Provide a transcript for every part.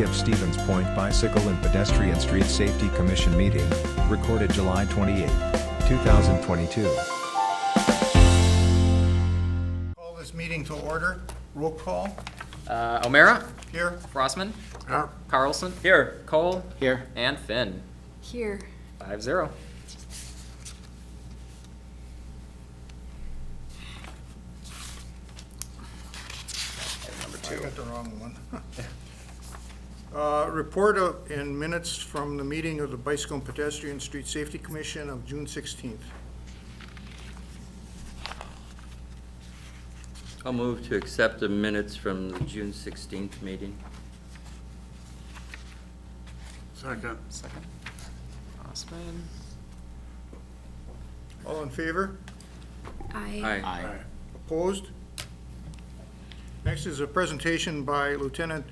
City of Stevens Point Bicycle and Pedestrian Street Safety Commission meeting, recorded July 28, 2022. Call this meeting to order. Roll call. O'Mara? Here. Frostman? Here. Carlson? Here. Cole? Here. And Finn. Here. 5-0. Number I 2. got the wrong one. Report and minutes from the meeting of the Bicycle and Pedestrian Street Safety Commission of June 16th. I'll move to accept the minutes from the June 16th meeting. Second. Frostman? All in favor? Aye. Opposed? Next is a presentation by Lieutenant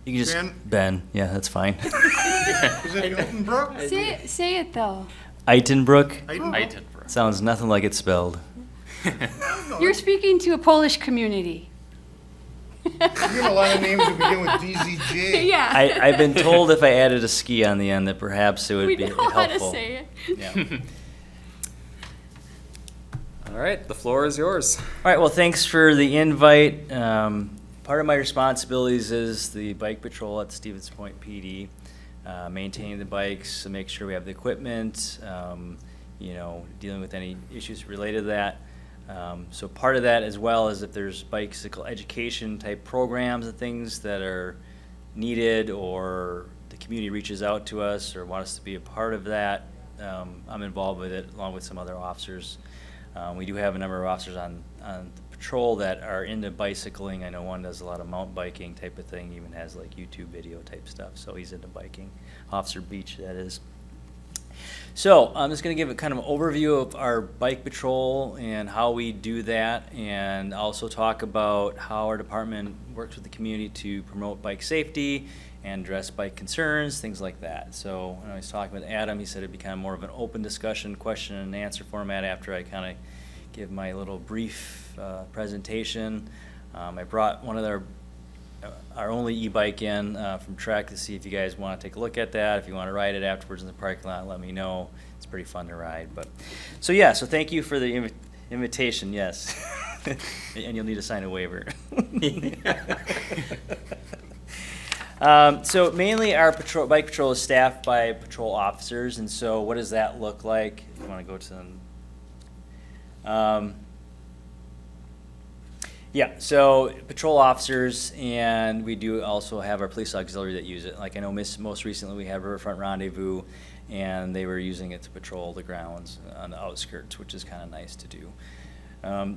You can just Ben. Ben. Yeah, that's fine. Is it Hiltonbrook? Say it though. Eitenbrook Eitenbrook. sounds nothing like it's spelled. You're speaking to a Polish community. You get a lot of names that begin with DZJ. Yeah. I've been told if I added a ski on the end that perhaps it would we be know helpful. how to say it. Yeah. All right, the floor is yours. All right, well, thanks for the invite. Part of my responsibilities is the bike patrol at Stevens Point PD, maintaining the bikes, to make sure we have the equipment, dealing with any issues related to that. So part of that, as well as if there's bicycle education type programs and things that are needed, or the community reaches out to us or want us to be a part of that, I'm involved with it along with some other officers. We do have a number of officers on patrol that are into bicycling. I know one does a lot of mountain biking type of thing, even has like YouTube video type stuff, so he's into biking. Officer Beach, that is. So I'm just going to give a kind of an overview of our bike patrol and how we do that, and also talk about how our department works with the community to promote bike safety and address bike concerns, things like that. So when I was talking with Adam, he said it'd be kind of more of an open discussion, question and answer format after I kind of give my little brief presentation. I brought one of our only e-bike in from Trek to see if you guys want to take a look at that. If you want to ride it afterwards in the parking lot, let me know. It's pretty fun to ride. So thank you for the invitation, yes. And you'll need to sign a waiver. So mainly our bike patrol is staffed by patrol officers, and so what does that look like? If you want to go to them. So patrol officers, and we do also have our police auxiliary that use it. Like I know most recently we had Riverfront Rendezvous, and they were using it to patrol the grounds on the outskirts, which is kind of nice to do.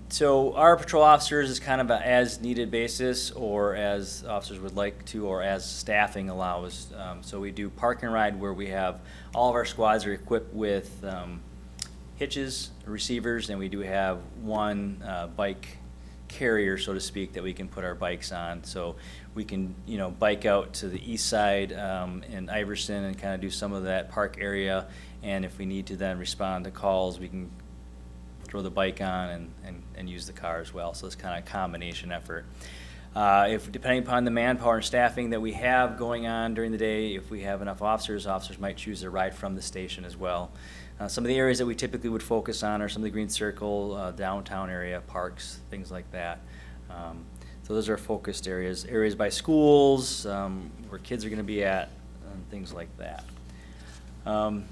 So our patrol officers is kind of a as needed basis, or as officers would like to, or as staffing allows. So we do park and ride, where we have all of our squads are equipped with hitches, receivers, and we do have one bike carrier, so to speak, that we can put our bikes on. So we can, bike out to the east side in Iverson and kind of do some of that park area. And if we need to then respond to calls, we can throw the bike on and use the car as well. So it's kind of a combination effort. Depending upon the manpower and staffing that we have going on during the day, if we have enough officers might choose to ride from the station as well. Some of the areas that we typically would focus on are some of the Green Circle, downtown area, parks, things like that. So those are focused areas by schools, where kids are going to be at, and things like that. Let's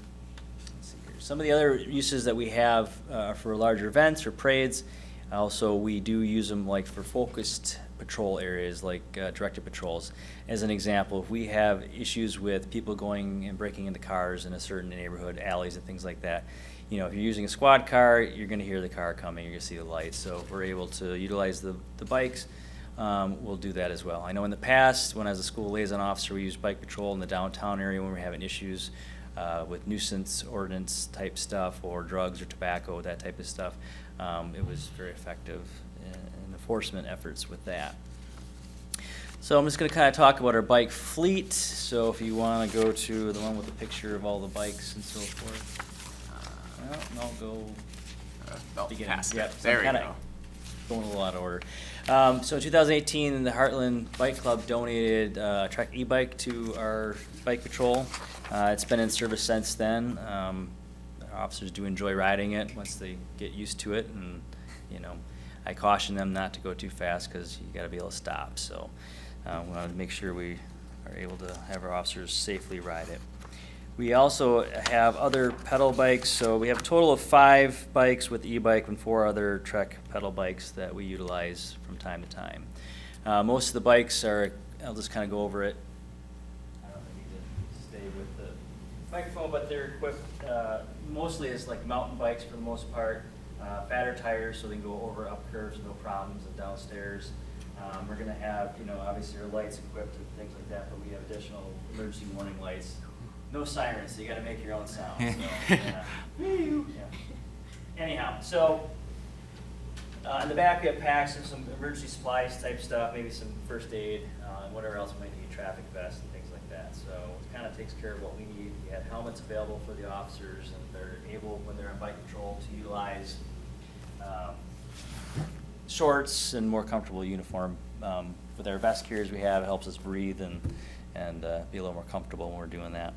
see here. Some of the other uses that we have for larger events or parades, also we do use them like for focused patrol areas, like directed patrols. As an example, if we have issues with people going and breaking into cars in a certain neighborhood, alleys and things like that, if you're using a squad car, you're going to hear the car coming, you're going to see the lights. So if we're able to utilize the bikes, we'll do that as well. I know in the past, when I was a school liaison officer, we used bike patrol in the downtown area when we were having issues with nuisance ordinance type stuff, or drugs or tobacco, that type of stuff. It was very effective in enforcement efforts with that. So I'm just going to kind of talk about our bike fleet. So if you want to go to the one with the picture of all the bikes and so forth. Go Beginning. past Yep. it. There we go. going a little out of order. So in 2018, the Heartland Bike Club donated a Trek e-bike to our bike patrol. It's been in service since then. Our officers do enjoy riding it once they get used to it, and I caution them not to go too fast because you got to be able to stop. So we want to make sure we are able to have our officers safely ride it. We also have other pedal bikes, so we have a total of 5 bikes with e-bike and 4 other Trek pedal bikes that we utilize from time to time. Most of the bikes are, I'll just kind of go over it. I don't need to stay with the microphone, but they're equipped mostly as like mountain bikes for the most part. Fatter tires so they can go over up curves, no problems, and downstairs. We're going to have, obviously our lights equipped and things like that, but we have additional emergency warning lights. No sirens, so you got to make your own sound. So, yeah. Anyhow, so in the back we have packs and some emergency supplies type stuff, maybe some first aid, and whatever else we might need, traffic vests and things like that. So it kind of takes care of what we need. We have helmets available for the officers, and they're able, when they're on bike patrol, to utilize shorts and more comfortable uniform. With our vest carriers we have, it helps us breathe and be a little more comfortable when we're doing that.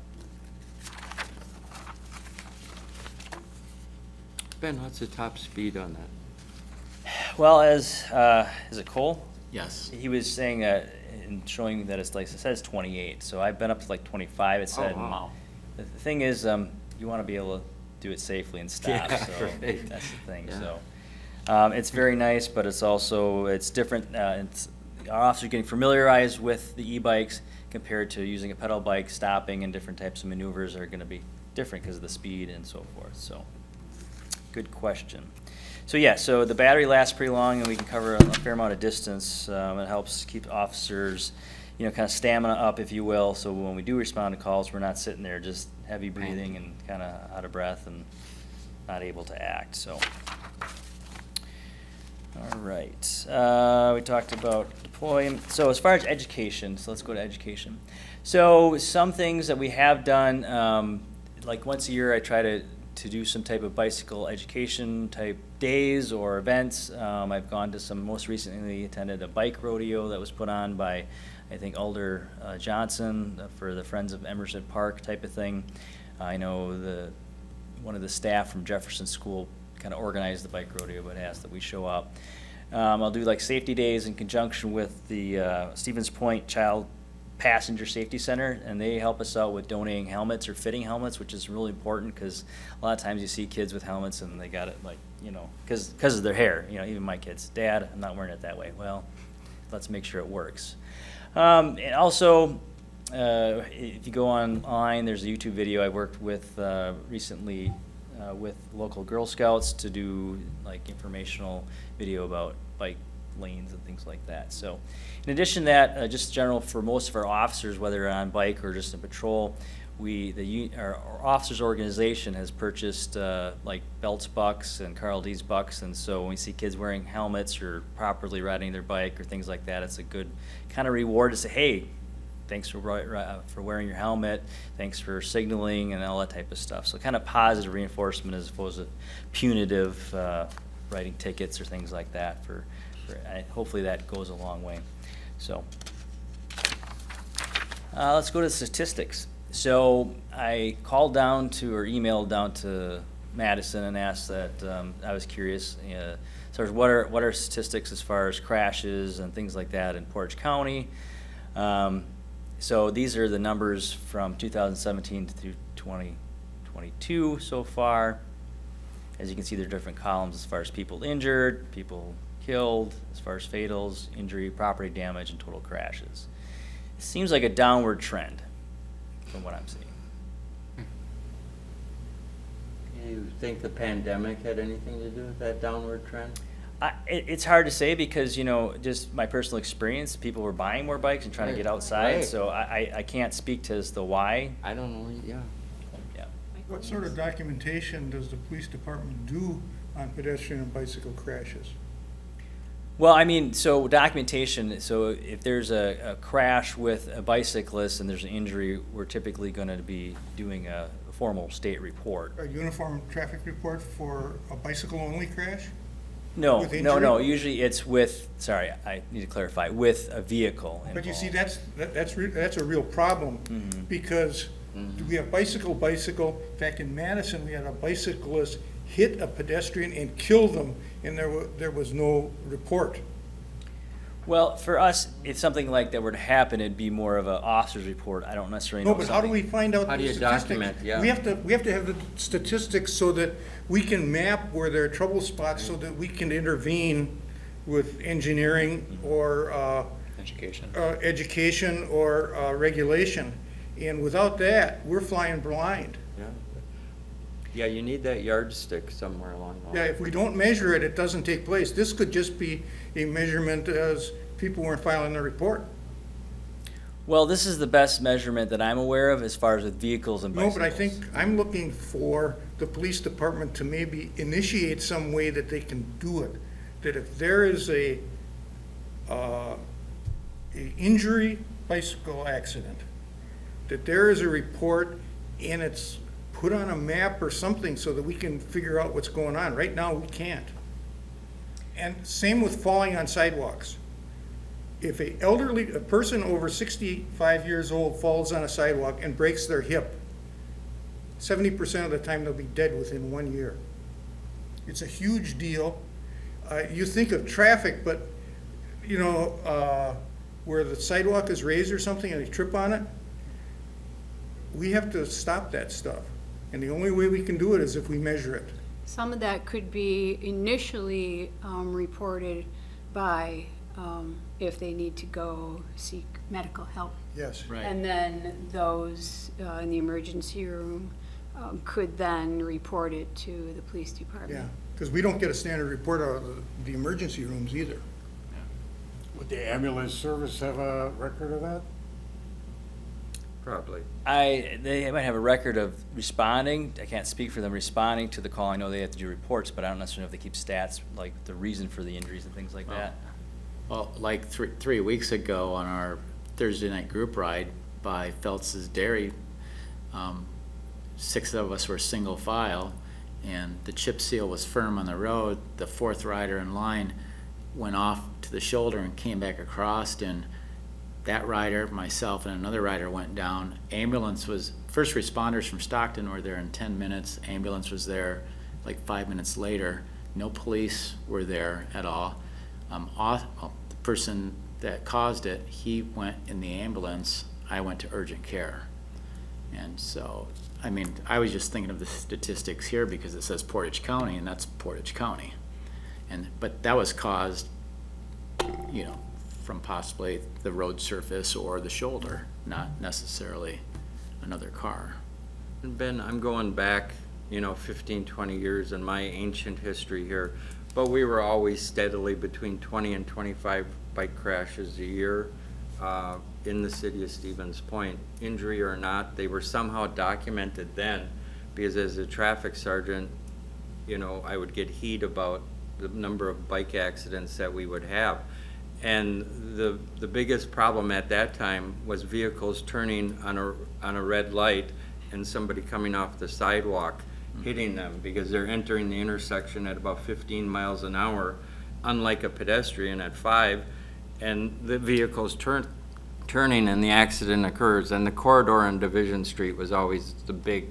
Ben, what's the top speed on that? Well, as is it Cole? Yes. He was saying and showing that it's like, it says 28, so I've been up to like 25. It said. Oh, wow. The thing is, you want to be able to do it safely and stop. Yeah, so right. that's the thing. Yeah. So it's very nice, but it's different. Our officers are getting familiarized with the e-bikes compared to using a pedal bike. Stopping and different types of maneuvers are going to be different because of the speed and so forth. So. Good question. So yeah, so the battery lasts pretty long, and we can cover a fair amount of distance. It helps keep officers, kind of stamina up, if you will. So when we do respond to calls, we're not sitting there just heavy breathing and kind of out of breath and not able to act. So, all right. We talked about deployment. So as far as education, so let's go to education. So some things that we have done, like once a year, I try to do some type of bicycle education type days or events. I've gone to some, most recently attended a bike rodeo that was put on by, I think, Alder Johnson for the Friends of Emerson Park type of thing. I know one of the staff from Jefferson School kind of organized the bike rodeo, but asked that we show up. I'll do like safety days in conjunction with the Stevens Point Child Passenger Safety Center, and they help us out with donating helmets or fitting helmets, which is really important because a lot of times you see kids with helmets and they got it like, because of their hair, even my kids, Dad, I'm not wearing it that way. Well, let's make sure it works. And also, if you go online, there's a YouTube video I worked with recently with local Girl Scouts to do like informational video about bike lanes and things like that. So in addition to that, just general for most of our officers, whether they're on bike or just in patrol, our officers organization has purchased like Belts bucks and Carl D's bucks, and so when we see kids wearing helmets or properly riding their bike or things like that, it's a good kind of reward to say, hey, thanks for wearing your helmet, thanks for signaling and all that type of stuff. So kind of positive reinforcement as opposed to punitive writing tickets or things like that. Hopefully that goes a long way. So let's go to statistics. So I called down to, or emailed down to Madison and asked that, I was curious, so what are statistics as far as crashes and things like that in Portage County? So these are the numbers from 2017 through 2022 so far. As you can see, there are different columns as far as people injured, people killed, as far as fatals, injury, property damage, and total crashes. It seems like a downward trend from what I'm seeing. You think the pandemic had anything to do with that downward trend? It's hard to say because, just my personal experience, people were buying more bikes and trying to get outside, Right. so I can't speak to as the why. I don't know, yeah. Yeah. What sort of documentation does the police department do on pedestrian and bicycle crashes? Well, so documentation, so if there's a crash with a bicyclist and there's an injury, we're typically going to be doing a formal state report. A uniform traffic report for a bicycle-only crash? No, with no, no, injury? usually it's with, sorry, I need to clarify, with a vehicle But you see, involved. that's a real problem, Mm-hmm. because we have bicycle. In fact, in Madison, we had a bicyclist hit a pedestrian and kill them, and there was no report. Well, for us, if something like that were to happen, it'd be more of an officer's report. I don't necessarily know No, but how do something. we find out How do the you statistics? document? Yeah. We have to have the statistics so that we can map where there are trouble spots, so that we can intervene with engineering or, Education. education or, regulation. And without that, we're flying blind. Yeah. Yeah, you need that yardstick somewhere along the Yeah, line. if we don't measure it, it doesn't take place. This could just be a measurement as people weren't filing their report. Well, this is the best measurement that I'm aware of as far as with vehicles and No, bicycles. but I think, I'm looking for the police department to maybe initiate some way that they can do it. That if there is a injury, bicycle accident, that there is a report and it's put on a map or something so that we can figure out what's going on. Right now, we can't. And same with falling on sidewalks. If a person over 65 years old falls on a sidewalk and breaks their hip, 70% of the time they'll be dead within 1 year. It's a huge deal. You think of traffic, but, where the sidewalk is raised or something and they trip on it, we have to stop that stuff. And the only way we can do it is if we measure it. Some of that could be initially reported by, if they need to go seek medical help. Yes. And then those in the emergency room could then report it to the police Yeah, department. because we don't get a standard report out of the emergency rooms either. Would the ambulance service have a record of that? Probably. They might have a record of responding. I can't speak for them responding to the call. I know they have to do reports, but I don't necessarily know if they keep stats, like the reason for the injuries and things like that. Well, like 3 weeks ago on our Thursday night group ride by Phelps's Dairy, 6 of us were single file, and the chip seal was firm on the road. The 4th rider in line went off to the shoulder and came back across, and that rider, myself, and another rider went down. First responders from Stockton were there in 10 minutes. Ambulance was there like 5 minutes later. No police were there at all. The person that caused it, he went in the ambulance. I went to urgent care. And so, I mean, I was just thinking of the statistics here because it says Portage County, and that's Portage County. But that was caused, from possibly the road surface or the shoulder, not necessarily another car. And Ben, I'm going back, 15, 20 years in my ancient history here, but we were always steadily between 20 and 25 bike crashes a year in the city of Stevens Point. Injury or not, they were somehow documented then, because as a traffic sergeant, I would get heat about the number of bike accidents that we would have. And the biggest problem at that time was vehicles turning on a red light and somebody coming off the sidewalk hitting them, because they're entering the intersection at about 15 miles an hour, unlike a pedestrian at 5, and the vehicle's turning and the accident occurs. And the corridor on Division Street was always the big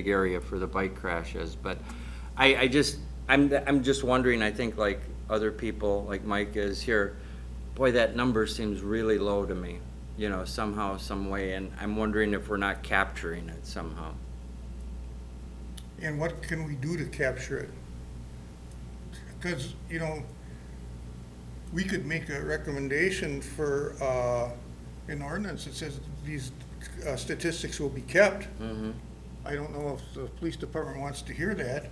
area for the bike crashes. But I'm just wondering, I think like other people, like Mike is here, boy, that number seems really low to me, somehow, some way, and I'm wondering if we're not capturing it somehow. And what can we do to capture it? Because, we could make a recommendation for an ordinance that says these statistics will be kept. Mm-hmm. I don't know if the police department wants to hear that.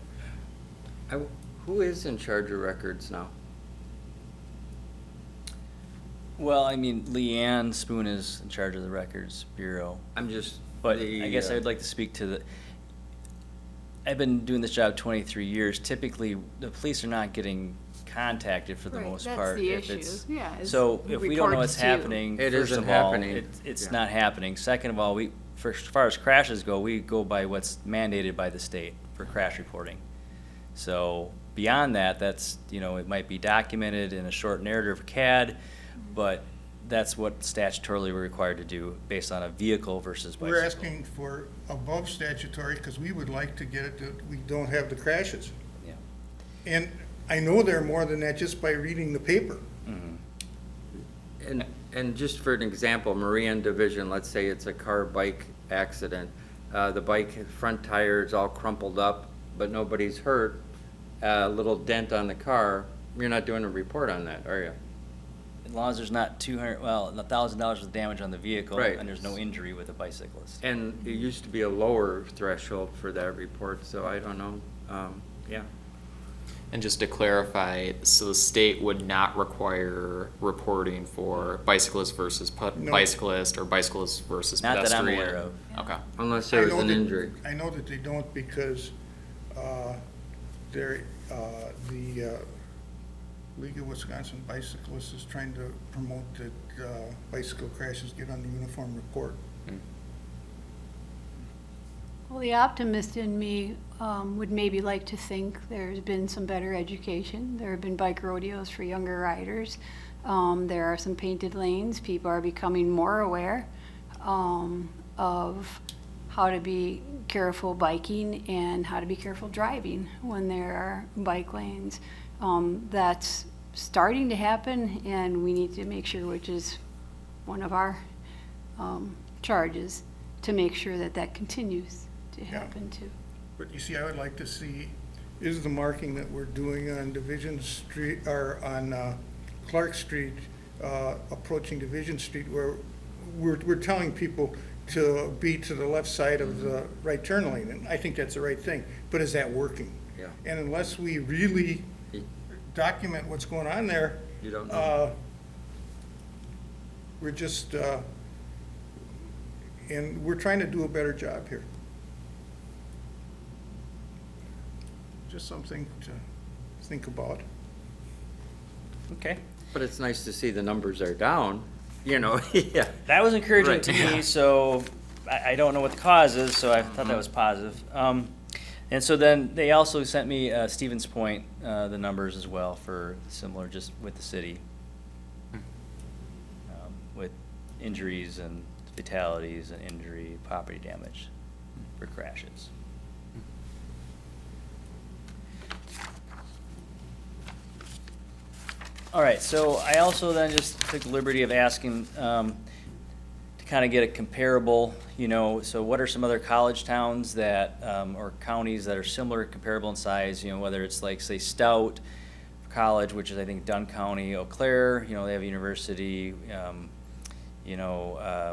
Who is in charge of records now? Well, I mean, Leanne Spoon is in charge of the Records Bureau. But I guess I would like to speak to I've been doing this job 23 years. Typically, the police are not getting contacted for the Right, most that's part. the if issue. it's- Yeah, it's So if we don't know what's reports to you. happening, It first isn't of all, happening. it's Yeah. not happening. Second of all, as far as crashes go, we go by what's mandated by the state for crash reporting. So beyond that, that's, you know, it might be documented in a short narrative CAD, but that's what statutorily we're required to do based on a vehicle versus bicycle. We're asking for above statutory because we would like to get it that we don't have the crashes. Yeah. And I know there are more than that just by reading the paper. And just for an example, Marion Division, let's say it's a car-bike accident. The bike front tire is all crumpled up, but nobody's hurt. A little dent on the car. You're not doing a report on that, are you? As long as there's not $1,000 of damage on the vehicle, Right. and there's no injury with a bicyclist. And it used to be a lower threshold for that report, so I don't know. Yeah. And just to clarify, so the state would not require reporting for bicyclist versus No. bicyclist or bicyclist versus Not that I'm pedestrian? aware of. Okay. Unless I there was know an that- injury. I know that they don't because the League of Wisconsin Bicyclists is trying to promote that bicycle crashes get on the uniform report. Well, the optimist in me would maybe like to think there's been some better education. There have been bike rodeos for younger riders. There are some painted lanes. People are becoming more aware of how to be careful biking and how to be careful driving when there are bike lanes. That's starting to happen, and we need to make sure, which is one of our charges, to make sure that that continues to happen too. But you see, I would like to see, is the marking that we're doing on Division Street, or on Clark Street, approaching Division Street, where we're telling people to be to the left side of the right turn lane, and I think that's the right thing, but is that working? Yeah. And unless we really document what's going on there, You don't know. we're just, and we're trying to do a better job here. Just something to think about. Okay. But it's nice to see the numbers are down, you know, yeah. That was encouraging Right. to me, so I don't know what the cause is, so I thought that was positive. And so then they also sent me Stevens Point, the numbers as well for similar, just with the city. With injuries and fatalities and injury, property damage for crashes. All right, so I also then just took the liberty of asking to kind of get a comparable, you know, so what are some other college towns that, or counties that are similar, comparable in size, you know, whether it's like, say, Stout College, which is, I think, Dunn County, Eau Claire, you know, they have a university,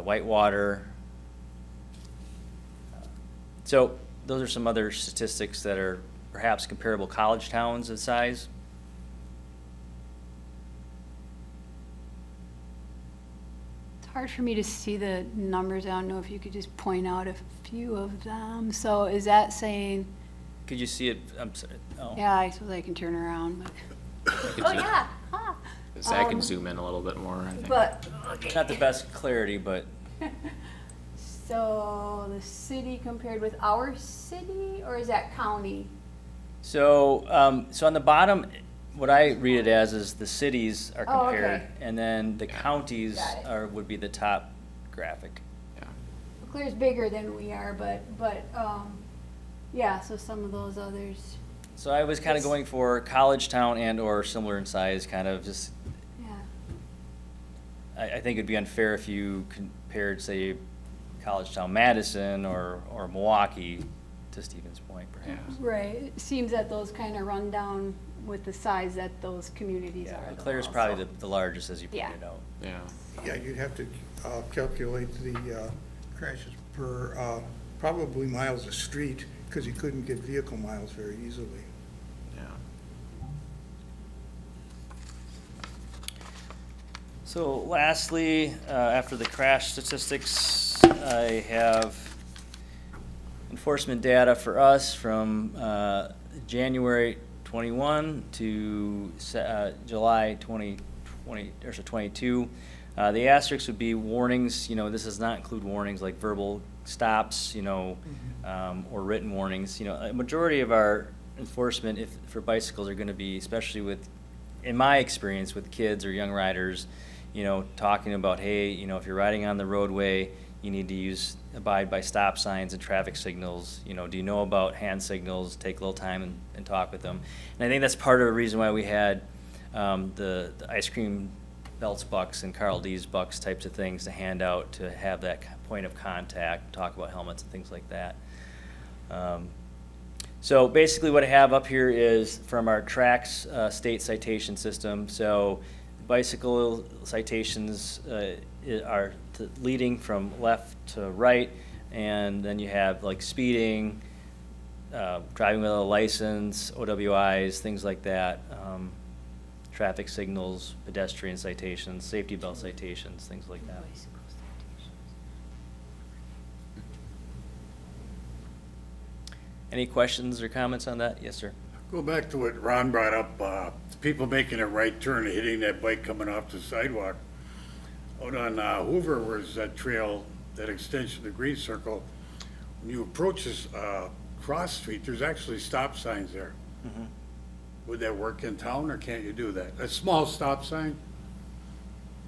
Whitewater. So those are some other statistics that are perhaps comparable college towns in size. It's hard for me to see the numbers. I don't know if you could just point out a few of them. So is that saying, Could you see it? I'm sorry. Oh. yeah, I suppose I can turn around, but, Could oh, zoom- yeah, huh. So I can zoom in a little bit more, I think. But, Not the best clarity, but so the city compared with our city, or is that county? so so on the bottom, what I read it as is the cities are Oh, compared, okay. and then the counties Got it. would be the top graphic. Yeah. Eau Claire's bigger than we are, but, yeah, so some of those others, So I was kind of going for college town and or similar in size, kind of just. yeah. I think it'd be unfair if you compared, say, college town Madison or Milwaukee to Stevens Point, perhaps. Right, it seems that those kind of run down with the size that those communities Yeah, are. Eau though, Claire's also. probably the largest, as you Yeah. pointed out. Yeah. Yeah, you'd have to calculate the crashes per, probably miles of street, because you couldn't get vehicle miles very easily. Yeah. So lastly, after the crash statistics, I have enforcement data for us from January 21 to July 2020, or so 22. The asterisks would be warnings, you know, this does not include warnings like verbal stops, you know, or written warnings. You know, a majority of our enforcement if, for bicycles are gonna be, especially with, in my experience, with kids or young riders, talking about, hey, if you're riding on the roadway, you need to abide by stop signs and traffic signals. Do you know about hand signals? Take a little time and talk with them. And I think that's part of the reason why we had the ice cream belts bucks and Carl D's bucks types of things to hand out, to have that point of contact, talk about helmets and things like that. So basically what I have up here is from our TRAX state citation system. So bicycle citations are leading from left to right, and then you have like speeding, driving without a license, OWIs, things like that, traffic signals, pedestrian citations, safety belt citations, things like that. Any questions or comments on that? Yes, sir. Go back to what Ron brought up, people making a right turn and hitting that bike coming off the sidewalk. Out on Hoover, where's that trail, that extension of the Green Circle, when you approach this cross street, there's actually stop signs there. Mhm. Would that work in town, or can't you do that? A small stop sign?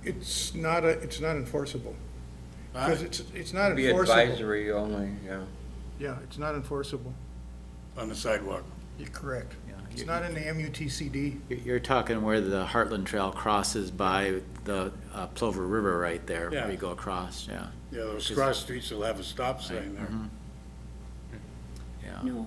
It's not enforceable. Because it's not Be enforceable. advisory only, yeah. Yeah, it's not enforceable. On the sidewalk? You're correct. Yeah, It's not in the MUTCD. You're talking where the Heartland Trail crosses by the Plover River right there, Yeah. where you go across, yeah. Yeah, those cross streets will have a stop sign there. Mhm. Yeah. No.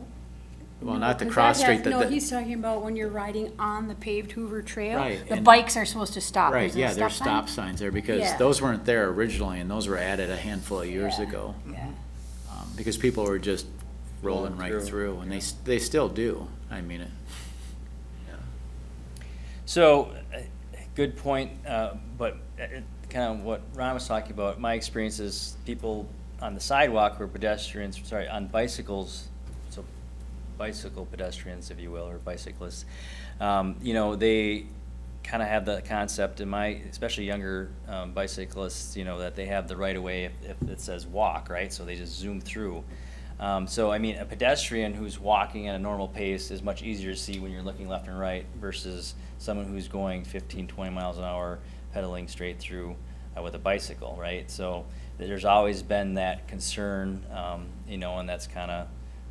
Well, No, not the 'cause cross that street, has- that, No, that- he's talking about when you're riding on the paved Hoover Trail. Right, The and- bikes are supposed to stop. right, Isn't it yeah, a there's sign? stop signs there, because Yeah. those weren't there originally, and those were added a handful of years Yeah, ago. Yeah. Because people were just rolling right through. through, and they still do, I mean it. So, good point, but kind of what Ron was talking about, my experience is people on the sidewalk or pedestrians, on bicycles, so bicycle pedestrians, if you will, or bicyclists, they kind of have the concept especially younger bicyclists, that they have the right of way if it says walk, right? So they just zoom through. So, I mean, a pedestrian who's walking at a normal pace is much easier to see when you're looking left and right versus someone who's going 15, 20 miles an hour pedaling straight through with a bicycle, right? So there's always been that concern, and that's kind of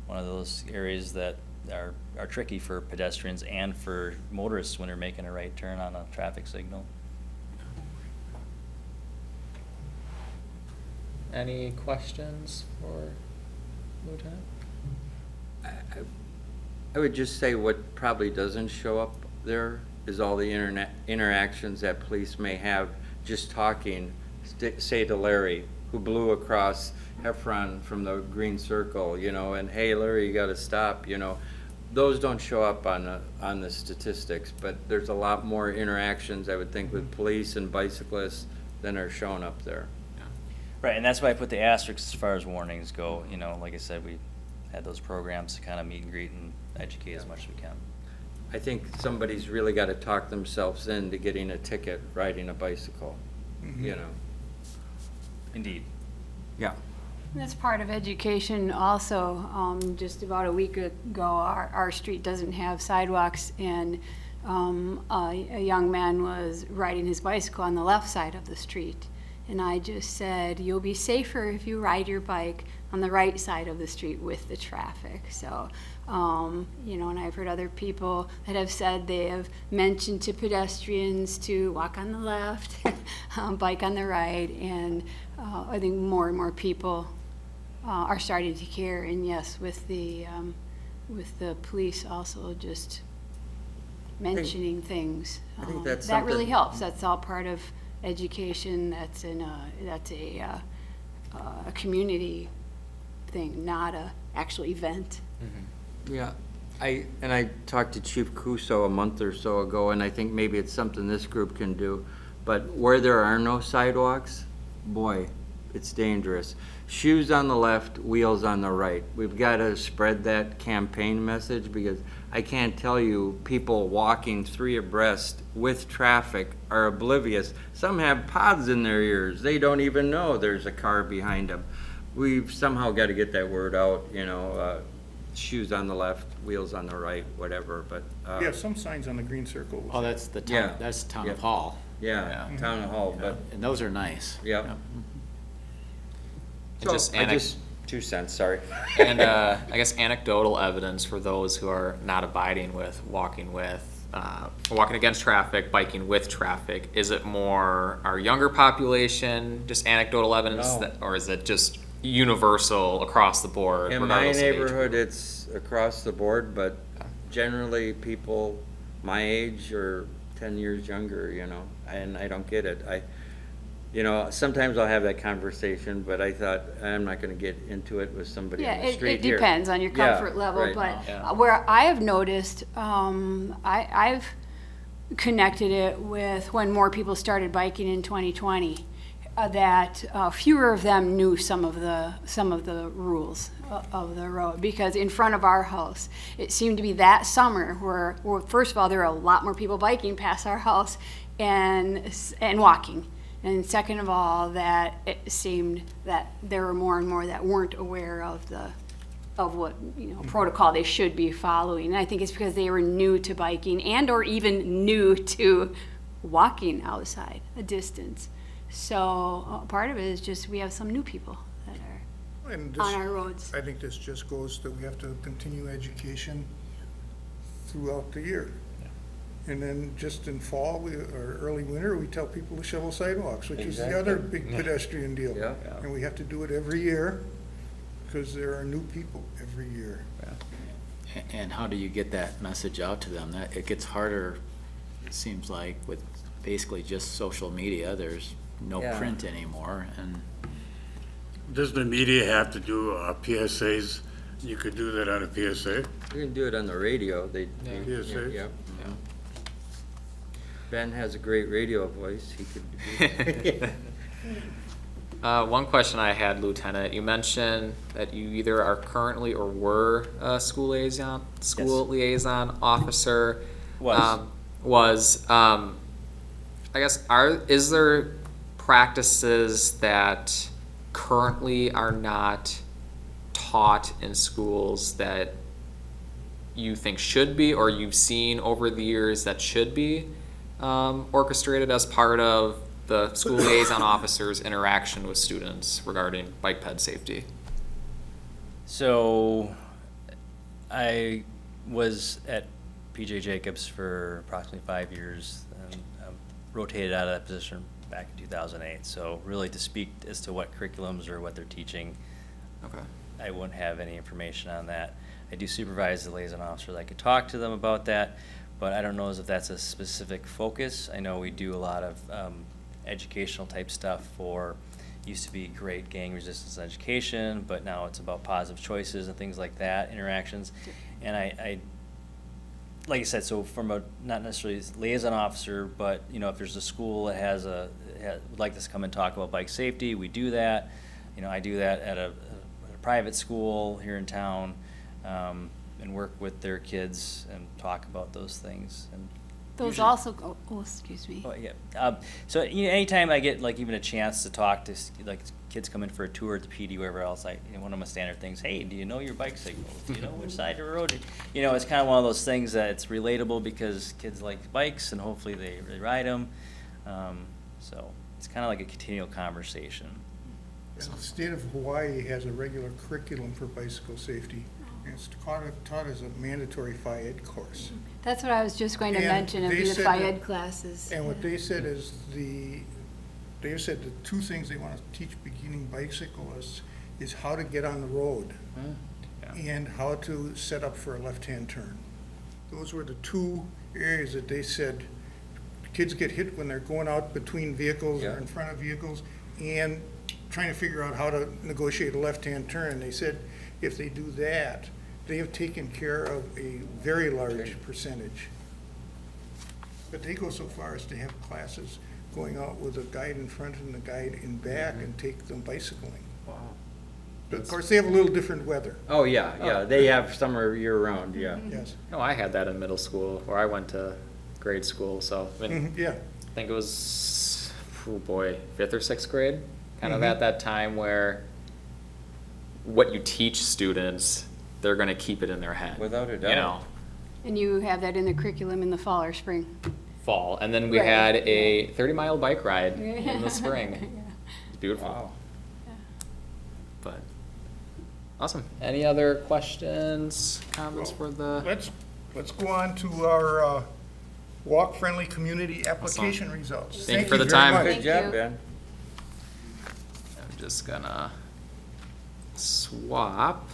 one of those areas that are tricky for pedestrians and for motorists when they're making a right turn on a traffic signal. Any questions for Lieutenant? I would just say what probably doesn't show up there is all the interactions that police may have just talking, say to Larry, who blew across Heffron from the green circle, and hey, Larry, you gotta stop, Those don't show up on the statistics, but there's a lot more interactions, I would think, with police and bicyclists than are shown up there. Right, and that's why I put the asterisks as far as warnings go. Like I said, we had those programs to kind of meet and greet and educate as much as we can. I think somebody's really gotta talk themselves into getting a ticket riding a bicycle, Indeed. Yeah. That's part of education also. Just about a week ago, our street doesn't have sidewalks, and a young man was riding his bicycle on the left side of the street. And I just said, you'll be safer if you ride your bike on the right side of the street with the traffic. So, and I've heard other people that have said they have mentioned to pedestrians to walk on the left, bike on the right, and I think more and more people are starting to care. And yes, with the police also just mentioning things. I think that's that really something- helps. That's all part of education. That's a community thing, not a actual event. Yeah, I talked to Chief Kuso a month or so ago, and I think maybe it's something this group can do. But where there are no sidewalks, boy, it's dangerous. Shoes on the left, wheels on the right. We've got to spread that campaign message, because I can't tell you, people walking 3 abreast with traffic are oblivious. Some have pods in their ears. They don't even know there's a car behind them. We've somehow got to get that word out, shoes on the left, wheels on the right, whatever, but, We have some signs on the green circle. Oh, that's the Yeah. town, that's Town Yeah. of Hall. yeah, town hall, but, And those are nice. yeah. And So, just I just, 2 cents, sorry. And I guess anecdotal evidence for those who are not abiding with, walking against traffic, biking with traffic. Is it more our younger population, just anecdotal evidence, No. or is it just universal across the board? In my regardless of age? neighborhood, it's across the board, but generally people my age or 10 years younger, you know, and I don't get it. Sometimes I'll have that conversation, but I thought, I'm not gonna get into it with somebody Yeah, on the it street here. depends on your Yeah, comfort level, right. but Yeah. where I have noticed, I've connected it with when more people started biking in 2020, that fewer of them knew some of the rules of the road, because in front of our house, it seemed to be that summer where first of all, there were a lot more people biking past our house and walking. And second of all, that it seemed that there were more and more that weren't aware of what, protocol they should be following. And I think it's because they were new to biking and or even new to walking outside a distance. So part of it is just we have some new people that are And on this, our roads. I think this just goes that we have to continue education throughout the year. And then just in fall, or early winter, we tell people to shovel sidewalks, which is the other big pedestrian deal. Yeah. And we have to do it every year, because there are new people every year. And how do you get that message out to them? That, it gets harder, it seems like, with basically just social media. There's no Yeah. print anymore, and Does the media have to do PSAs? You could do that on a PSA? You can do it on the radio, PSA? Yep. Ben has a great radio voice, he could do that. One question I had, Lieutenant, you mentioned that you either are currently or were a school liaison officer. I guess, is there practices that currently are not taught in schools that you think should be, or you've seen over the years that should be orchestrated as part of the school liaison officer's interaction with students regarding bike ped safety? So I was at PJ Jacobs for approximately 5 years and rotated out of that position back in 2008. So really to speak as to what curriculums or what they're teaching, Okay. I wouldn't have any information on that. I do supervise the liaison officers. I could talk to them about that, but I don't know as if that's a specific focus. I know we do a lot of educational type stuff for, used to be great gang resistance education, but now it's about positive choices and things like that, interactions. And I like I said, so from a, not necessarily liaison officer, but if there's a school that would like us to come and talk about bike safety, we do that. I do that at a private school here in town, and work with their kids and talk about those things. And Those usually- also, excuse me. Oh, yeah. So anytime I get like even a chance to talk to like kids come in for a tour at the PD, wherever else, one of my standard things, hey, do you know your bike signals? Do you know which side of the road? It's kind of one of those things that it's relatable because kids like bikes and hopefully they ride them. So it's kind of like a continual conversation. The state of Hawaii has a regular curriculum for bicycle safety. And it's taught as a mandatory Phi-Ed course. That's what I was just going to And mention, it'd they be the said Phi-Ed that- classes. And what they said is they said the two things they want to teach beginning bicyclists is how to get on the road and how to set up for a left-hand turn. Those were the two areas that they said kids get hit when they're going out between vehicles or in front of vehicles and trying to figure out how to negotiate a left-hand turn. They said if they do that, they have taken care of a very large percentage. But they go so far as to have classes going out with a guide in front and a guide in back and take them bicycling. Wow. But of course, they have a little different weather. Oh, yeah, they have summer year-round, yeah. Yes. No, I had that in middle school, where I went to grade school, so Yeah. I think it was, oh boy, 5th or 6th grade, kind of at that time where what you teach students they're gonna keep it in their head. Without a doubt. You know, And you have that in the curriculum in the fall or spring. fall, and then we Right. had a 30-mile bike ride in the spring. It's beautiful. Wow. But, awesome. Any other questions, comments for the? Let's go on to our walk-friendly community application results. Thank you for the very time. much. Good Thank job, you. Ben. I'm just gonna swap.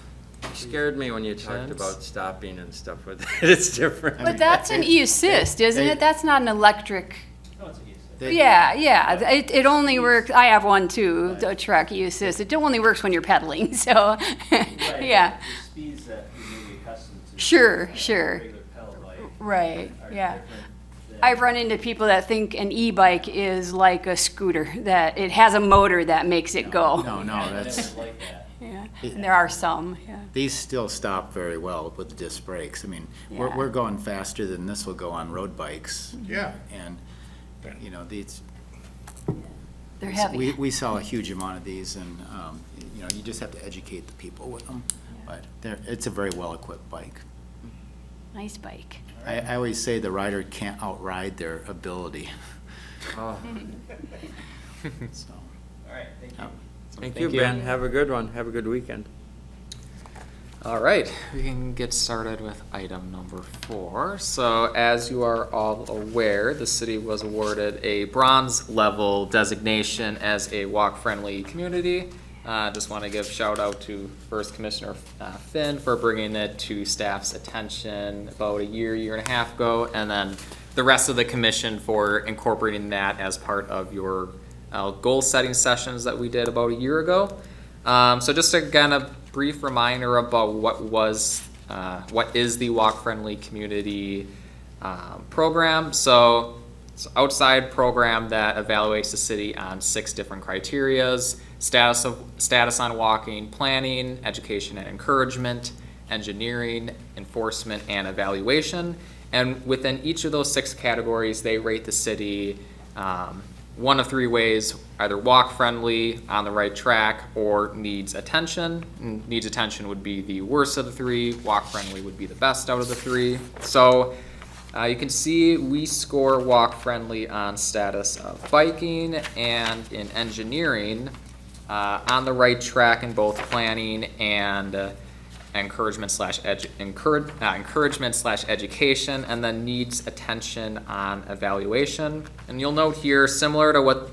You scared me when you talked Gents. about stopping and stuff with it. It's different. But that's an e-assist, isn't it? That's not an electric. They- Yeah. It only works, I have one too, a truck e-assist. It only works when you're pedaling, so, yeah. The speeds that you may be accustomed to. Sure, on a sure. regular pedal bike Right, are yeah. different than- I've run into people that think an e-bike is like a scooter, that it has a motor that makes it go. No, And that's, it's like that. Yeah, and there are some, yeah. these still stop very well with the disc brakes. I mean, we're, Yeah. we're going faster than this will go on road bikes. Yeah. And, you know, these, They're heavy. we sell a huge amount of these and, you know, you just have to educate the people with them. But it's a very well-equipped bike. Nice bike. I always say the rider can't outride their ability, Oh, so. All right, thank you. yeah. Thank Thank you, you. Ben. Have a good one. Have a good weekend. All right, we can get started with item number 4. So as you are all aware, the city was awarded a bronze level designation as a walk-friendly community. Just want to give shout out to First Commissioner Finn for bringing it to staff's attention about a year and a half ago, and then the rest of the commission for incorporating that as part of your goal setting sessions that we did about a year ago. So just again, a brief reminder about what is the Walk Friendly Community program. So it's an outside program that evaluates the city on 6 different criterias: status on walking, planning, education and encouragement, engineering, enforcement, and evaluation. And within each of those 6 categories, they rate the city one of 3 ways: either walk friendly, on the right track, or needs attention. And needs attention would be the worst of the 3. Walk friendly would be the best out of the 3. So you can see we score walk friendly on status of biking and in engineering, on the right track in both planning and encouragement slash education, and then needs attention on evaluation. And you'll note here, similar to what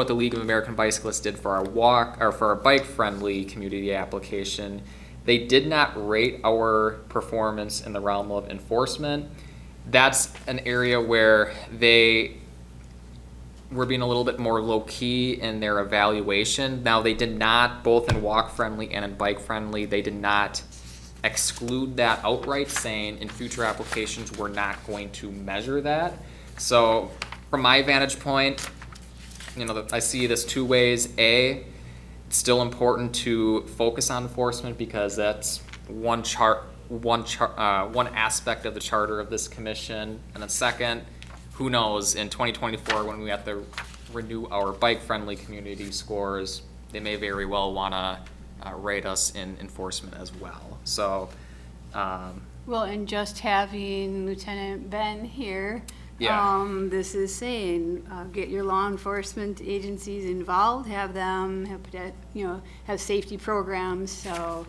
the League of American Bicyclists did for our bike friendly community application, they did not rate our performance in the realm of enforcement. That's an area where they were being a little bit more low-key in their evaluation. Now, they did not, both in walk-friendly and in bike-friendly, they did not exclude that outright, saying in future applications, we're not going to measure that. So, from my vantage point, I see this 2 ways. A, it's still important to focus on enforcement because that's one aspect of the charter of this commission. And then second, who knows, in 2024, when we have to renew our bike-friendly community scores, they may very well want to rate us in enforcement as well. So, Well, and just having Lieutenant Ben here, Yeah. this is saying, get your law enforcement agencies involved, have them, have safety programs. So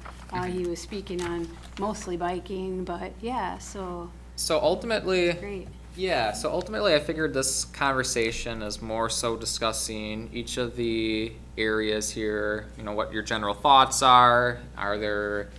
he was speaking on mostly biking, but yeah, so ultimately, great. yeah, so ultimately I figured this conversation is more so discussing each of the areas here, what your general thoughts are. Are there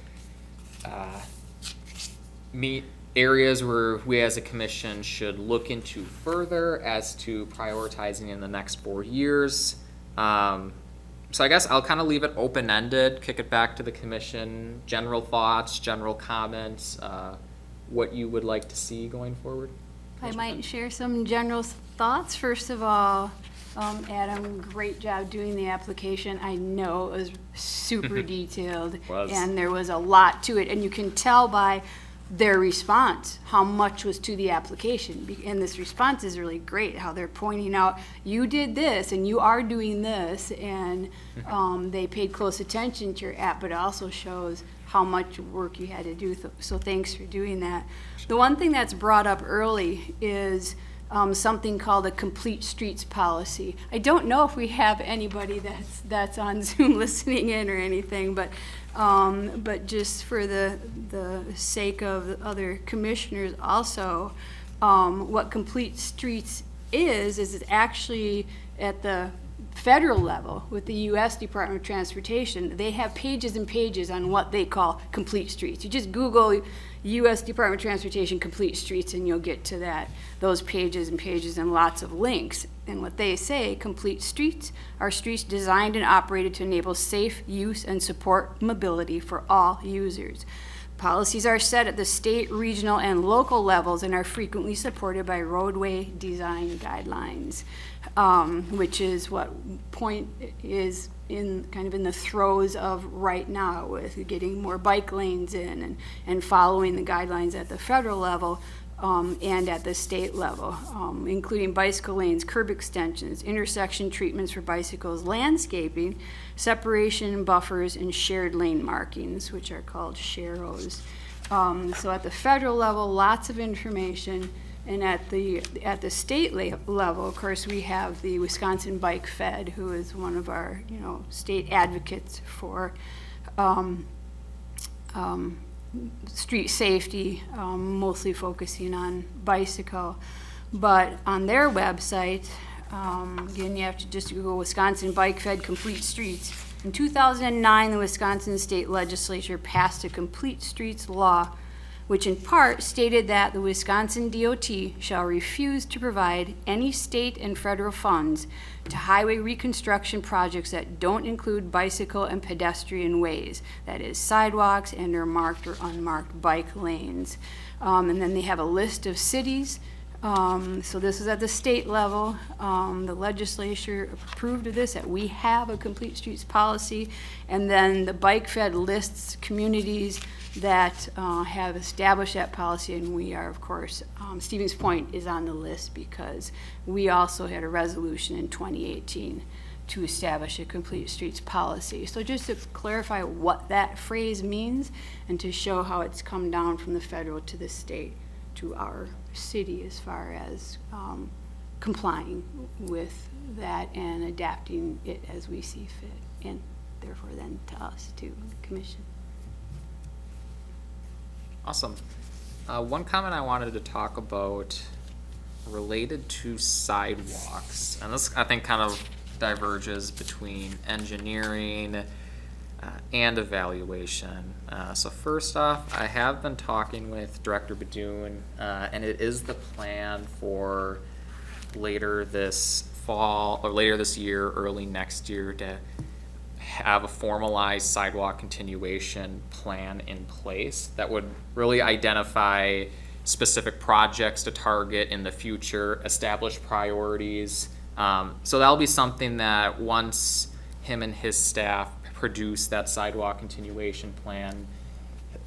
areas where we as a commission should look into further as to prioritizing in the next 4 years? So I guess I'll kind of leave it open-ended, kick it back to the commission, general thoughts, general comments, what you would like to see going forward. I might share some general thoughts. First of all, Adam, great job doing the application. I know it was super detailed. Was. And there was a lot to it. And you can tell by their response, how much was to the application. And this response is really great, how they're pointing out, you did this and you are doing this, and they paid close attention to your app, but it also shows how much work you had to do. So thanks for doing that. The one thing that's brought up early is something called a complete streets policy. I don't know if we have anybody that's on Zoom listening in or anything, but just for the sake of the other commissioners also, what complete streets is it's actually at the federal level with the U.S. Department of Transportation. They have pages and pages on what they call complete streets. You just Google U.S. Department of Transportation complete streets and you'll get to those pages and pages and lots of links. And what they say, complete streets are streets designed and operated to enable safe use and support mobility for all users. Policies are set at the state, regional, and local levels and are frequently supported by roadway design guidelines, which is what point is kind of in the throes of right now with getting more bike lanes in and following the guidelines at the federal level and at the state level, including bicycle lanes, curb extensions, intersection treatments for bicycles, landscaping, separation buffers, and shared lane markings, which are called SHAROs. So at the federal level, lots of information. And at the state level, of course, we have the Wisconsin Bike Fed, who is one of our state advocates for street safety, mostly focusing on bicycle. But on their website, again, you have to just Google Wisconsin Bike Fed Complete Streets. In 2009, the Wisconsin State Legislature passed a Complete Streets law, which in part stated that the Wisconsin DOT shall refuse to provide any state and federal funds to highway reconstruction projects that don't include bicycle and pedestrian ways, that is sidewalks and or marked or unmarked bike lanes. And then they have a list of cities. So this is at the state level. The legislature approved of this, that we have a complete streets policy. And then the Bike Fed lists communities that have established that policy, and we are, of course, Stevens Point is on the list because we also had a resolution in 2018 to establish a complete streets policy. So just to clarify what that phrase means and to show how it's come down from the federal to the state to our city as far as complying with that and adapting it as we see fit, and therefore then to us, to the commission. Awesome. One comment I wanted to talk about related to sidewalks, and this I think kind of diverges between engineering and evaluation. So first off, I have been talking with Director Badoon, and it is the plan for later this fall, or later this year, early next year, to have a formalized sidewalk continuation plan in place that would really identify specific projects to target in the future, establish priorities. So that'll be something that once him and his staff produce that sidewalk continuation plan,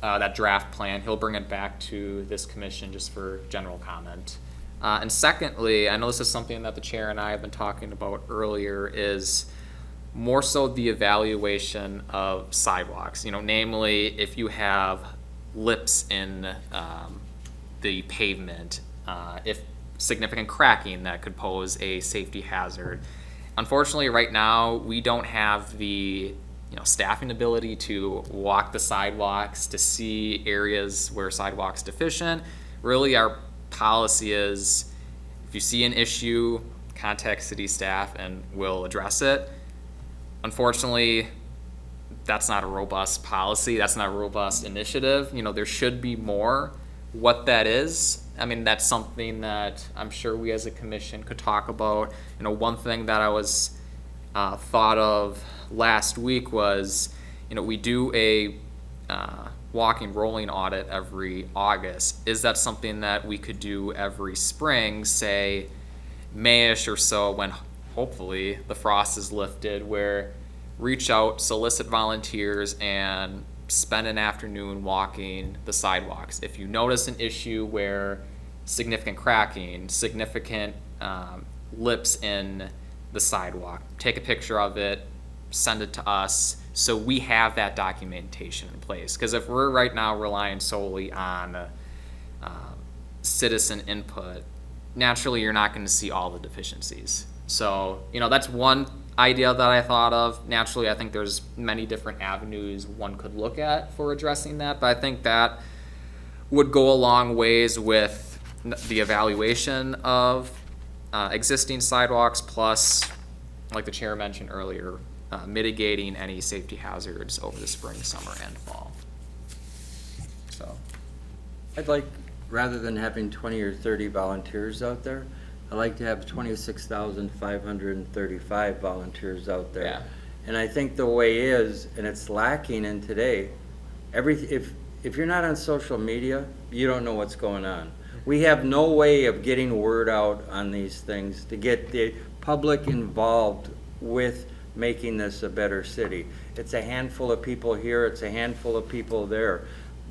that draft plan, he'll bring it back to this commission just for general comment. And secondly, I know this is something that the chair and I have been talking about earlier, is more so the evaluation of sidewalks. Namely, if you have lips in the pavement, if significant cracking that could pose a safety hazard. Unfortunately, right now, we don't have the staffing ability to walk the sidewalks to see areas where sidewalks deficient. Really, our policy is if you see an issue, contact city staff and we'll address it. Unfortunately, that's not a robust policy. That's not a robust initiative. There should be more. What that is, that's something that I'm sure we as a commission could talk about. One thing that I was thought of last week was, we do a walking rolling audit every August. Is that something that we could do every spring, say Mayish or so, when hopefully the frost is lifted, where reach out, solicit volunteers, and spend an afternoon walking the sidewalks. If you notice an issue where significant cracking, significant lips in the sidewalk, take a picture of it, send it to us, so we have that documentation in place. Because if we're right now relying solely on citizen input, naturally you're not going to see all the deficiencies. So, that's one idea that I thought of. Naturally, I think there's many different avenues one could look at for addressing that, but I think that would go a long ways with the evaluation of existing sidewalks, plus, like the chair mentioned earlier, mitigating any safety hazards over the spring, summer, and fall. So, I'd like, rather than having 20 or 30 volunteers out there, I'd like to have 26,535 volunteers out there. Yeah. And I think the way is, and it's lacking in today, if you're not on social media, you don't know what's going on. We have no way of getting word out on these things to get the public involved with making this a better city. It's a handful of people here, it's a handful of people there.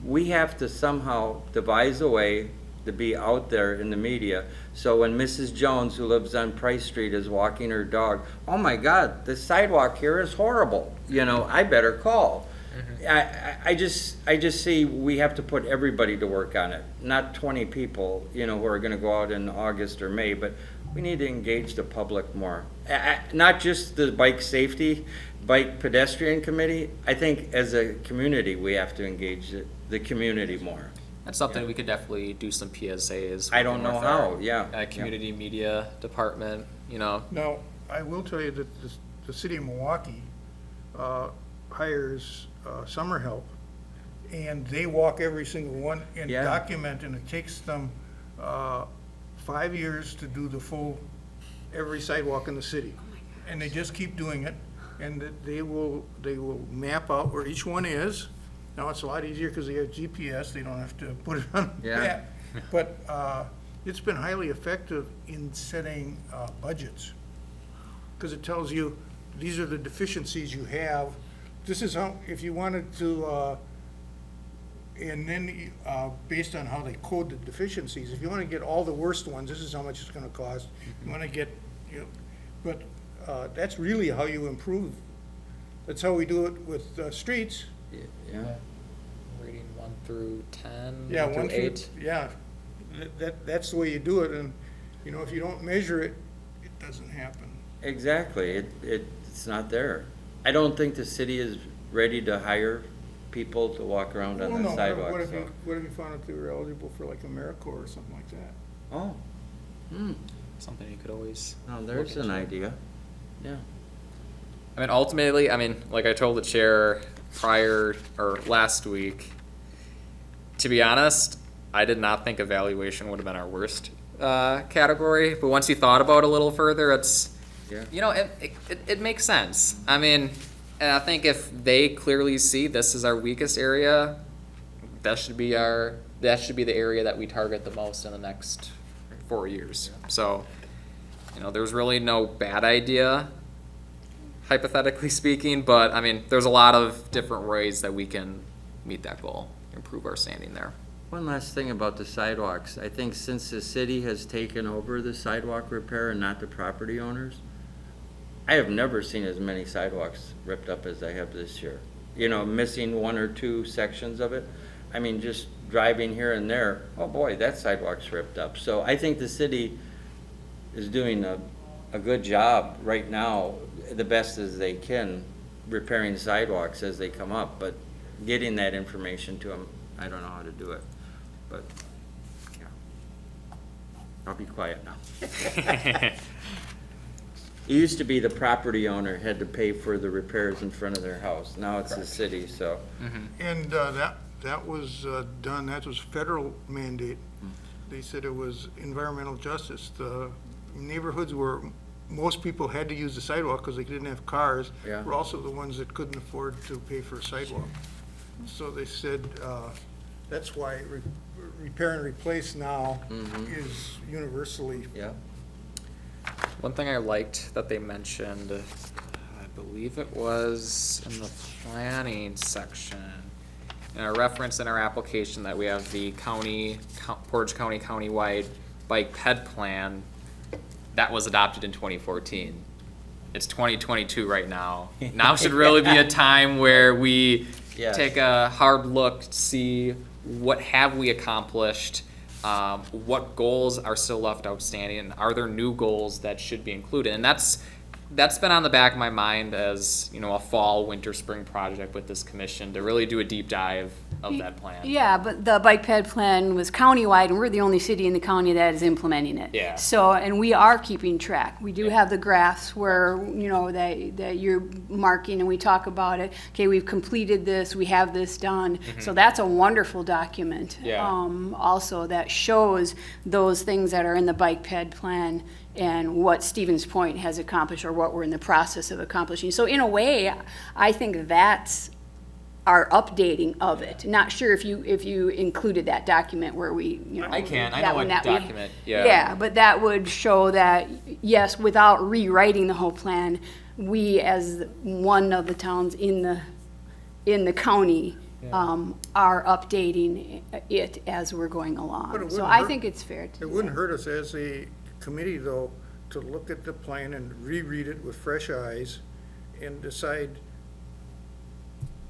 We have to somehow devise a way to be out there in the media. So when Mrs. Jones, who lives on Price Street, is walking her dog, oh my God, the sidewalk here is horrible. I better call. I just see we have to put everybody to work on it, not 20 people, who are gonna go out in August or May, but we need to engage the public more. Not just the bike pedestrian committee. I think as a community, we have to engage the community more. that's something we could definitely do some PSAs. I don't know how, yeah. Community media department, Now, I will tell you that the city of Milwaukee hires summer help, and they walk every single one and Yeah. document, and it takes them 5 years to do every sidewalk in the city. And they just keep doing it, and they will map out where each one is. Now, it's a lot easier because they have GPS, they don't have to put it on the Yeah. map. But it's been highly effective in setting budgets, because it tells you, these are the deficiencies you have. This is how, if you wanted to, and then based on how they code the deficiencies, if you want to get all the worst ones, this is how much it's going to cost. You want to get, but that's really how you improve. That's how we do it with streets. Yeah. Reading 1 through 10, Yeah, 1 through 8. Yeah, that's the way you do it, and, if you don't measure it, it doesn't happen. Exactly, it's not there. I don't think the city is ready to hire people to walk around on Well, the no, sidewalk. what if so- you found out they were eligible for like AmeriCorps or something like that? Oh, Something you could always. now there's look an into. idea. Yeah. Ultimately, like I told the chair last week, to be honest, I did not think evaluation would have been our worst category. But once you thought about it a little further, Yeah. it makes sense. And I think if they clearly see this is our weakest area, that should be the area that we target the most in the next 4 years. So, there's really no bad idea, hypothetically speaking, but there's a lot of different ways that we can meet that goal, improve our standing there. One last thing about the sidewalks. I think since the city has taken over the sidewalk repair and not the property owners, I have never seen as many sidewalks ripped up as I have this year. Missing 1 or 2 sections of it. Just driving here and there, oh boy, that sidewalk's ripped up. So I think the city is doing a good job right now, the best as they can, repairing sidewalks as they come up, but getting that information to them, I don't know how to do it. But, yeah. I'll be quiet now. It used to be the property owner had to pay for the repairs in front of their house. Now it's the city, so. And that was done, that was federal mandate. They said it was environmental justice. The neighborhoods where most people had to use the sidewalk because they didn't have cars Yeah. were also the ones that couldn't afford to pay for a sidewalk. So they said, that's why repair and replace now is universally. Yeah. One thing I liked that they mentioned, I believe it was in the planning section, and a reference in our application that we have the Portage County countywide bike ped plan that was adopted in 2014. It's 2022 right now. Now should really be a time where we Yes. take a hard look, see what have we accomplished, what goals are still left outstanding, and are there new goals that should be included? And that's been on the back of my mind as, you know, a fall, winter, spring project with this commission to really do a deep dive of that plan. Yeah, but the bike ped plan was countywide, and we're the only city in the county that is implementing it. Yeah. So, and we are keeping track. We do have the graphs where, you know, that you're marking, and we talk about it. Okay, we've completed this, we have this done. So that's a wonderful document. Yeah. Also, that shows those things that are in the bike ped plan and what Stevens Point has accomplished or what we're in the process of accomplishing. So in a way, I think that's our updating of it. Not sure if you included that document where we, you know. I can. I that know one what that we- document, yeah. Yeah, but that would show that, yes, without rewriting the whole plan, we as one of the towns in the county, are updating it as we're going But it along. wouldn't So I hurt- think it's fair to It do wouldn't that. hurt us as a committee, though, to look at the plan and reread it with fresh eyes and decide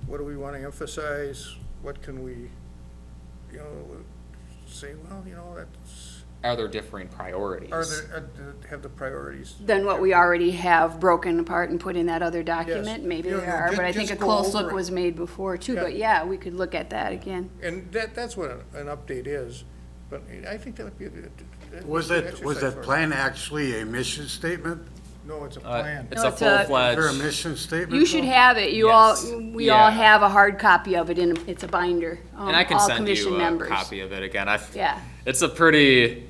what do we want to emphasize, what can we, you know, say, well, you know, that's, Are there differing priorities? have the priorities. Than what we already have broken apart and put in that other document. Maybe You know, there are, but I think a just go close over look it. was made before too. But yeah, we could look at that again. And that's what an update is, but I think that would be a good. Was good that exercise for us. plan actually a mission statement? No, it's a plan. It's No, a it's a- Is there a full-fledged, mission statement? You should though? have it. You Yes. we all Yeah. have a hard copy of it it's a binder. and I can all send commission you a members. copy of it again. Yeah. It's a pretty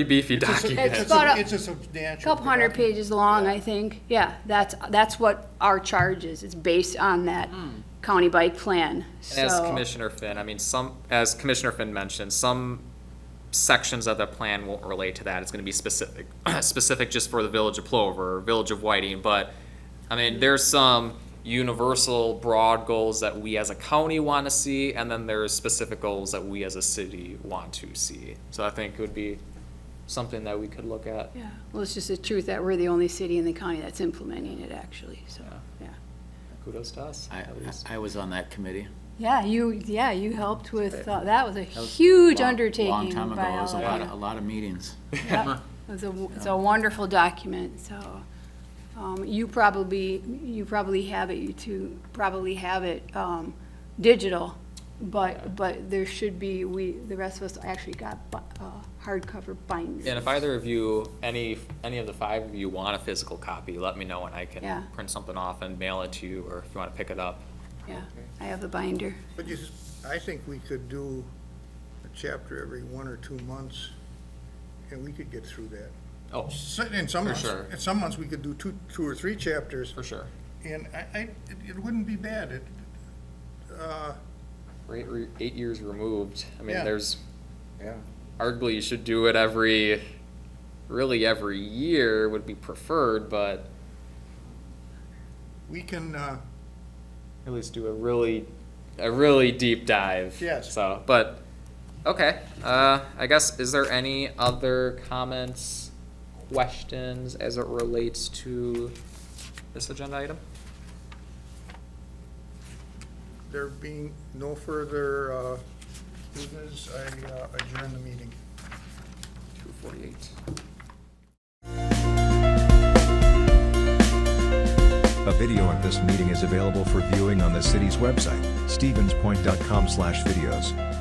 beefy document. It's about It's a substantial. Couple hundred document. pages long, I think. Yeah, that's what our charge is. It's based on that county bike plan. And as So- Commissioner Finn, I mean, as Commissioner Finn mentioned, some sections of the plan won't relate to that. It's gonna be specific, specific just for the Village of Plover, or Village of Whiting, but, I mean, there's some universal broad goals that we as a county wanna see, and then there's specific goals that we as a city want to see. So I think it would be something that we could look at. Yeah, well, it's just the truth that we're the only city in the county that's implementing it, actually, so, yeah. Kudos to us, at least. I was on that committee. Yeah, you helped with, that was a huge undertaking. Long time ago, by it was all of you. a lot of meetings. Yep. It's a wonderful document, so, you probably have it, you two probably have it, digital, but there should be, the rest of us actually got, hardcover binders. And if either of you, any of the five of you want a physical copy, let me know and I Yeah. can print something off and mail it to you, or if you wanna pick it up. Yeah, I have the binder. But I think we could do a chapter every 1 or 2 months, and we could get through that. Oh, In some For months, sure. in some months, we could do two or three chapters, for sure. and it wouldn't be bad. We're 8 years removed. I mean, Yeah. there's, Yeah. arguably you should do it really every year would be preferred, but We can, at least do a really deep dive. Yes. So, but, okay, I guess, is there any other comments, questions as it relates to this agenda item? there being no further business, I adjourn the meeting. 2:48. A video of this meeting is available for viewing on the city's website, stevenspoint.com/videos.